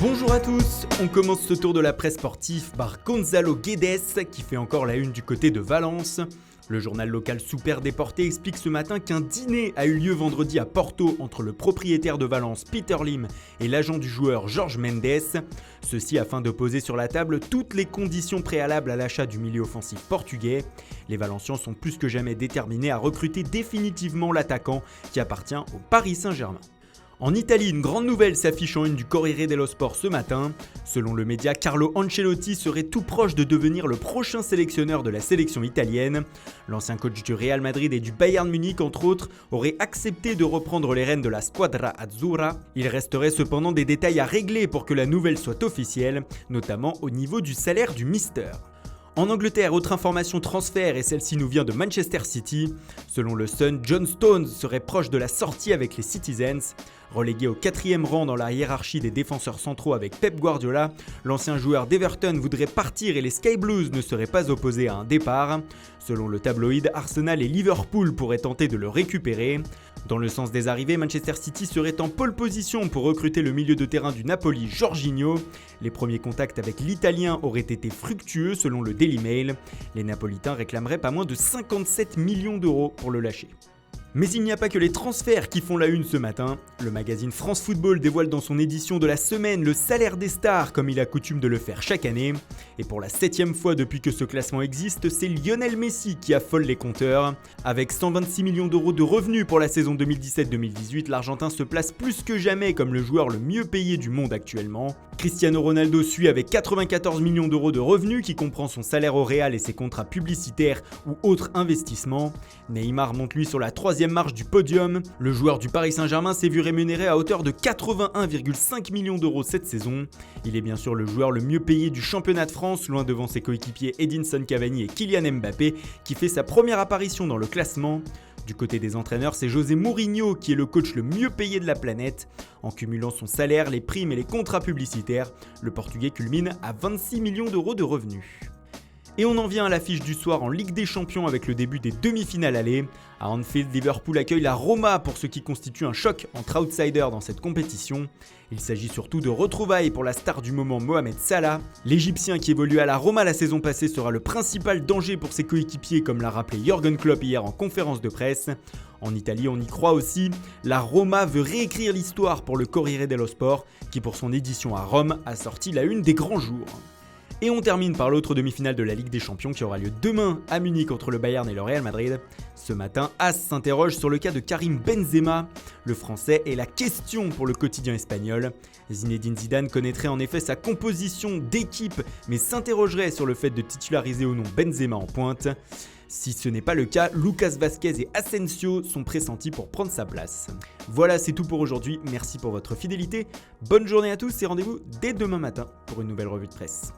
Bonjour à tous, on commence ce tour de la presse sportive par Gonzalo Guedes qui fait encore la une du côté de Valence. Le journal local Super Deporte explique ce matin qu'un dîner a eu lieu vendredi à Porto entre le propriétaire de Valence Peter Lim et l'agent du joueur Jorge Mendes. Ceci afin de poser sur la table toutes les conditions préalables à l'achat du milieu offensif portugais. Les Valencians sont plus que jamais déterminés à recruter définitivement l'attaquant qui appartient au Paris Saint-Germain. En Italie, une grande nouvelle s'affiche en une du Corriere dello Sport ce matin. Selon le média, Carlo Ancelotti serait tout proche de devenir le prochain sélectionneur de la sélection italienne. L'ancien coach du Real Madrid et du Bayern Munich, entre autres, aurait accepté de reprendre les rênes de la Squadra Azzurra. Il resterait cependant des détails à régler pour que la nouvelle soit officielle, notamment au niveau du salaire du Mister. En Angleterre, autre information transfert et celle-ci nous vient de Manchester City. Selon le Sun, John Stones serait proche de la sortie avec les Citizens. Relégué au 4e rang dans la hiérarchie des défenseurs centraux avec Pep Guardiola, l'ancien joueur d'Everton voudrait partir et les Sky Blues ne seraient pas opposés à un départ. Selon le tabloïd, Arsenal et Liverpool pourraient tenter de le récupérer. Dans le sens des arrivées, Manchester City serait en pole position pour recruter le milieu de terrain du Napoli, Jorginho. Les premiers contacts avec l'Italien auraient été fructueux selon le Daily Mail. Les Napolitains réclameraient pas moins de 57 millions d'euros pour le lâcher. Mais il n'y a pas que les transferts qui font la une ce matin. Le magazine France Football dévoile dans son édition de la semaine le salaire des stars comme il a coutume de le faire chaque année. Et pour la 7e fois depuis que ce classement existe, c'est Lionel Messi qui affole les compteurs. Avec 126 millions d'euros de revenus pour la saison 2017-2018, l'Argentin se place plus que jamais comme le joueur le mieux payé du monde actuellement. Cristiano Ronaldo suit avec 94 millions d'euros de revenus qui comprend son salaire au Real et ses contrats publicitaires ou autres investissements. Neymar monte lui sur la 3e marche du podium. Le joueur du Paris Saint-Germain s'est vu rémunéré à hauteur de 81,5 millions d'euros cette saison. Il est bien sûr le joueur le mieux payé du championnat de France, loin devant ses coéquipiers Edinson Cavani et Kylian Mbappé, qui fait sa première apparition dans le classement. Du côté des entraîneurs, c'est José Mourinho qui est le coach le mieux payé de la planète. En cumulant son salaire, les primes et les contrats publicitaires, le Portugais culmine à 26 millions d'euros de revenus. Et on en vient à l'affiche du soir en Ligue des Champions avec le début des demi-finales allées. À Anfield, Liverpool accueille la Roma pour ce qui constitue un choc entre outsiders dans cette compétition. Il s'agit surtout de retrouvailles pour la star du moment Mohamed Salah. L'Égyptien qui évoluait à la Roma la saison passée sera le principal danger pour ses coéquipiers comme l'a rappelé Jürgen Klopp hier en conférence de presse. En Italie, on y croit aussi. La Roma veut réécrire l'histoire pour le Corriere dello Sport qui pour son édition à Rome a sorti la une des grands jours. Et on termine par l'autre demi-finale de la Ligue des Champions qui aura lieu demain à Munich entre le Bayern et le Real Madrid. Ce matin, AS s'interroge sur le cas de Karim Benzema. Le français est la question pour le quotidien espagnol. Zinedine Zidane connaîtrait en effet sa composition d'équipe, mais s'interrogerait sur le fait de titulariser ou non Benzema en pointe. Si ce n'est pas le cas, Lucas Vazquez et Asensio sont pressentis pour prendre sa place. Voilà, c'est tout pour aujourd'hui. Merci pour votre fidélité. Bonne journée à tous et rendez-vous dès demain matin pour une nouvelle revue de presse.